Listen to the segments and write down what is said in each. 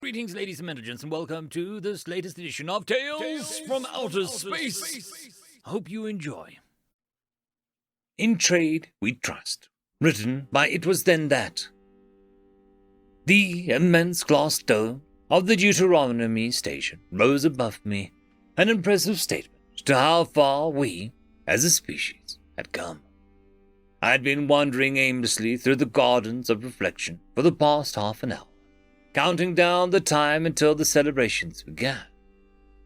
Greetings, ladies and gentlemen, and welcome to this latest edition of Tales from Outer Space. I hope you enjoy. In Trade We Trust, written by It Was Then That. The immense glass dome of the Deuteronomy station rose above me, an impressive statement to how far we, as a species, had come. I had been wandering aimlessly through the gardens of reflection for the past half an hour, counting down the time until the celebrations began.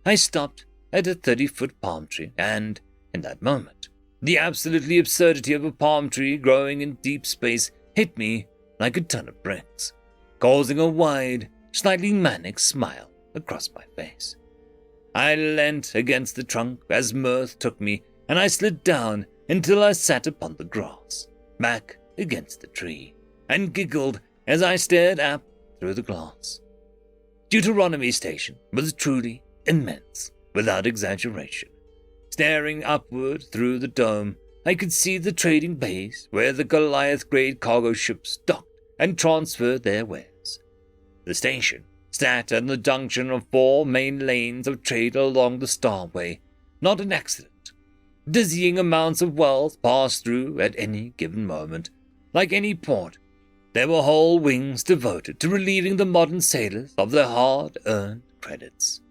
I stopped at a 30-foot palm tree, and, in that moment, the absolutely absurdity of a palm tree growing in deep space hit me like a ton of bricks, causing a wide, slightly manic smile across my face. I leant against the trunk as mirth took me, and I slid down until I sat upon the grass, back against the tree, and giggled as I stared up through the glass. Deuteronomy Station was truly immense, without exaggeration. Staring upward through the dome, I could see the trading bays where the Goliath-grade cargo ships docked and transferred their wares. The station sat at the junction of 4 main lanes of trade along the Starway, not an accident. Dizzying amounts of wealth passed through at any given moment. Like any port, there were whole wings devoted to relieving the modern sailors of their hard-earned credits.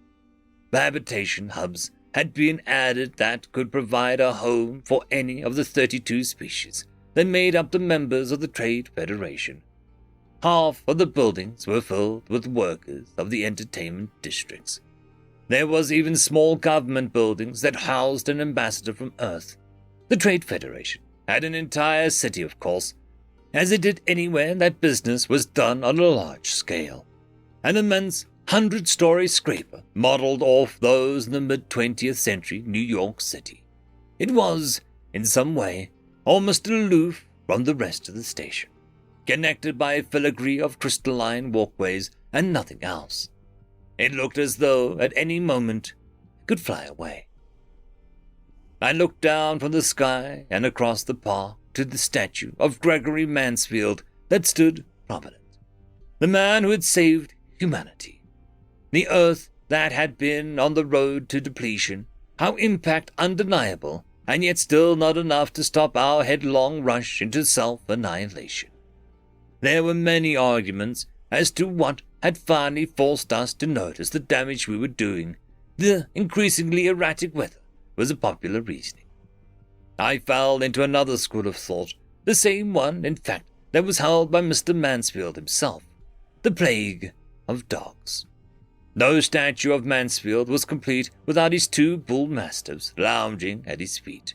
The habitation hubs had been added that could provide a home for any of the 32 species that made up the members of the Trade Federation. Half of the buildings were filled with workers of the entertainment districts. There was even small government buildings that housed an ambassador from Earth. The Trade Federation had an entire city, of course, as it did anywhere that business was done on a large scale. An immense 100-story scraper modeled off those in the mid-20th century New York City. It was, in some way, almost aloof from the rest of the station, connected by a filigree of crystalline walkways and nothing else. It looked as though, at any moment, it could fly away. I looked down from the sky and across the park to the statue of Gregory Mansfield that stood prominent. The man who had saved humanity. The Earth that had been on the road to depletion. How impact undeniable, and yet still not enough to stop our headlong rush into self-annihilation. There were many arguments as to what had finally forced us to notice the damage we were doing. The increasingly erratic weather was a popular reasoning. I fell into another school of thought, the same one, in fact, that was held by Mr. Mansfield himself, the plague of dogs. No statue of Mansfield was complete without his 2 bull mastiffs lounging at his feet.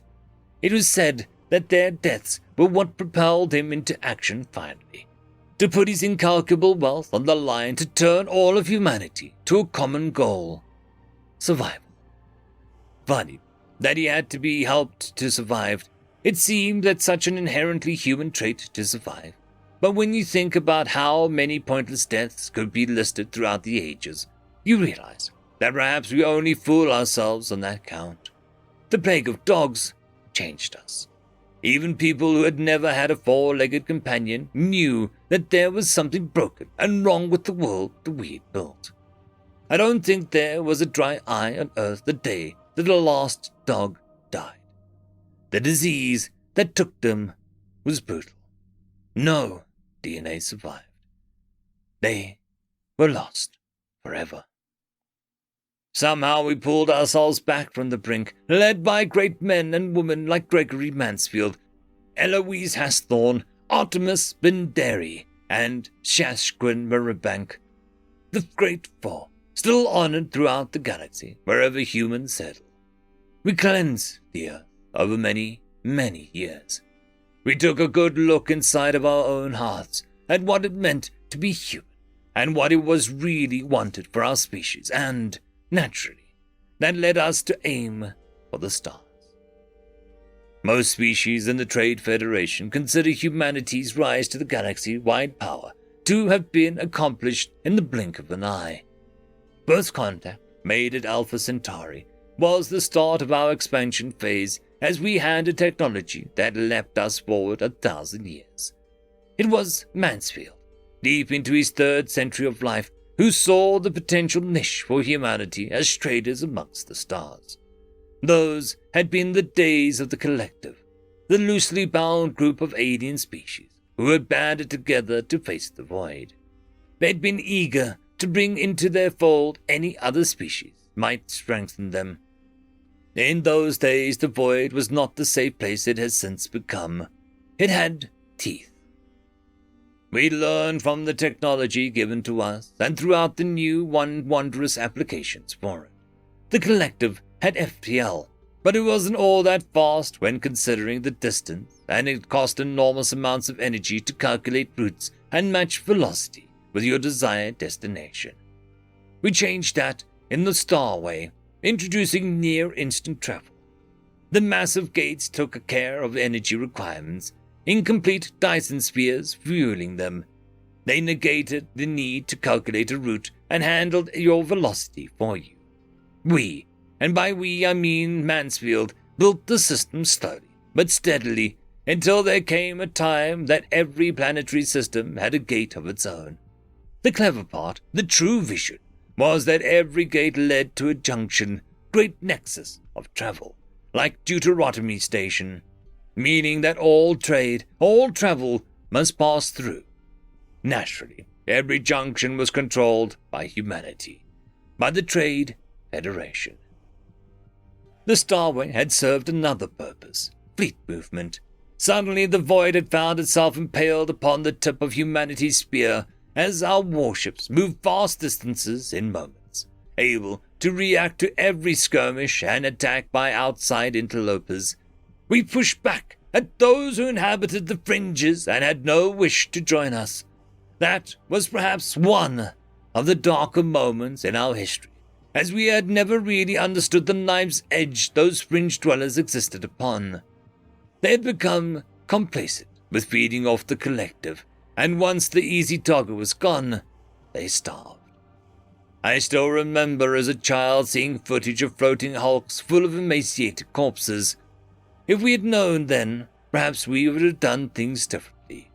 It was said that their deaths were what propelled him into action finally, to put his incalculable wealth on the line to turn all of humanity to a common goal: survival. Funny that he had to be helped to survive. It seemed that such an inherently human trait to survive. But when you think about how many pointless deaths could be listed throughout the ages, you realize that perhaps we only fool ourselves on that count. The plague of dogs changed us. Even people who had never had a 4-legged companion knew that there was something broken and wrong with the world that we had built. I don't think there was a dry eye on Earth the day that the last dog died. The disease that took them was brutal. No DNA survived. They were lost forever. Somehow we pulled ourselves back from the brink, led by great men and women like Gregory Mansfield, Eloise Hasthorne, Artemis Binderi, and Shashquin Mirabank. The Great Four, still honored throughout the galaxy, wherever humans settle. We cleansed the Earth over many, many years. We took a good look inside of our own hearts at what it meant to be human, and what it was really wanted for our species, and, naturally, that led us to aim for the stars. Most species in the Trade Federation consider humanity's rise to the galaxy-wide power to have been accomplished in the blink of an eye. First contact, made at Alpha Centauri, was the start of our expansion phase as we had a technology that leapt us forward 1,000 years. It was Mansfield, deep into his 3rd century of life, who saw the potential niche for humanity as traders amongst the stars. Those had been the days of the Collective, the loosely bound group of alien species who had banded together to face the void. They'd been eager to bring into their fold any other species might strengthen them. In those days, the void was not the safe place it has since become. It had teeth. We learned from the technology given to us and throughout the new wondrous applications for it. The Collective had FPL, but it wasn't all that fast when considering the distance, and it cost enormous amounts of energy to calculate routes and match velocity with your desired destination. We changed that in the Starway, introducing near-instant travel. The massive gates took care of energy requirements, incomplete Dyson spheres fueling them. They negated the need to calculate a route and handled your velocity for you. We, and by we I mean Mansfield, built the system slowly but steadily until there came a time that every planetary system had a gate of its own. The clever part, the true vision, was that every gate led to a junction, great nexus of travel, like Deuteronomy Station, meaning that all trade, all travel must pass through. Naturally, every junction was controlled by humanity, by the Trade Federation. The Starway had served another purpose, fleet movement. Suddenly the void had found itself impaled upon the tip of humanity's spear as our warships moved vast distances in moments, able to react to every skirmish and attack by outside interlopers. We pushed back at those who inhabited the fringes and had no wish to join us. That was perhaps one of the darker moments in our history, as we had never really understood the knife's edge those fringe dwellers existed upon. They had become complacent with feeding off the Collective, and once the easy target was gone, they starved. I still remember as a child seeing footage of floating hulks full of emaciated corpses. If we had known then, perhaps we would have done things differently.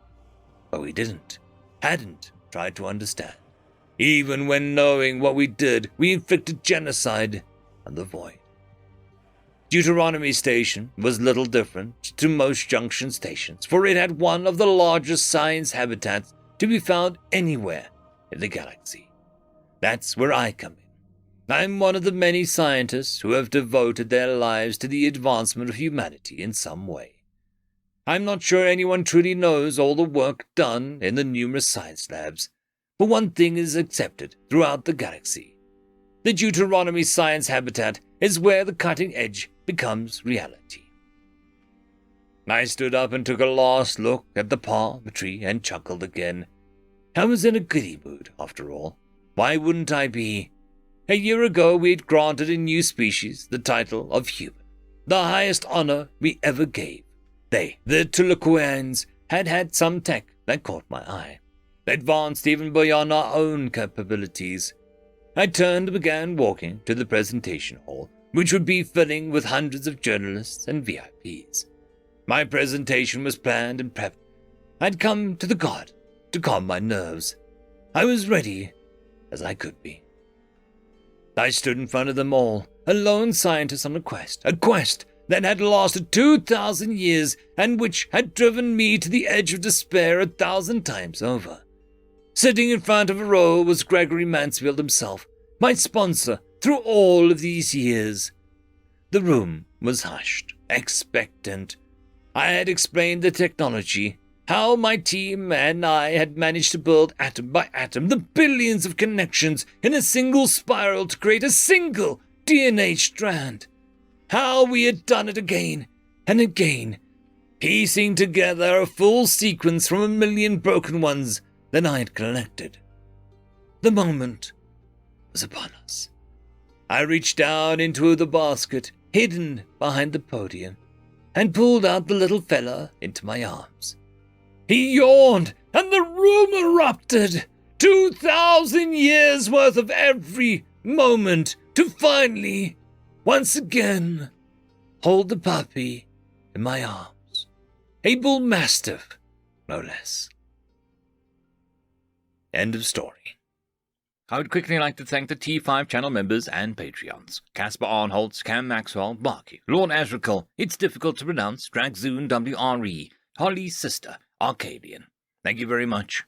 But we hadn't tried to understand. Even when knowing what we did, we inflicted genocide on the void. Deuteronomy Station was little different to most junction stations, for it had one of the largest science habitats to be found anywhere in the galaxy. That's where I come in. I'm one of the many scientists who have devoted their lives to the advancement of humanity in some way. I'm not sure anyone truly knows all the work done in the numerous science labs, but one thing is accepted throughout the galaxy. The Deuteronomy Science Habitat is where the cutting edge becomes reality. I stood up and took a last look at the palm tree and chuckled again. I was in a giddy mood, after all. Why wouldn't I be? A year ago we had granted a new species the title of human, the highest honor we ever gave. They, the Tuluquans, had some tech that caught my eye, advanced even beyond our own capabilities. I turned and began walking to the presentation hall, which would be filling with hundreds of journalists and VIPs. My presentation was planned and prepped. I'd come to the garden to calm my nerves. I was ready as I could be. I stood in front of them all, a lone scientist on a quest that had lasted 2,000 years and which had driven me to the edge of despair 1,000 times over. Sitting in front of a row was Gregory Mansfield himself, my sponsor through all of these years. The room was hushed, expectant. I had explained the technology, how my team and I had managed to build atom by atom the billions of connections in a single spiral to create a single DNA strand. How we had done it again and again, piecing together a full sequence from 1,000,000 broken ones that I had collected. The moment was upon us. I reached down into the basket hidden behind the podium and pulled out the little fella into my arms. He yawned and the room erupted. 2,000 years worth of every moment to finally, once again, hold the puppy in my arms. A bull mastiff, no less. End of story. I would quickly like to thank the T5 channel members and Patreons. Caspar Arnholtz, Cam Maxwell, Barky, Lord Azrakal, It's Difficult to Pronounce, Dragzoon WRE, Holly's Sister, Arcadian. Thank you very much.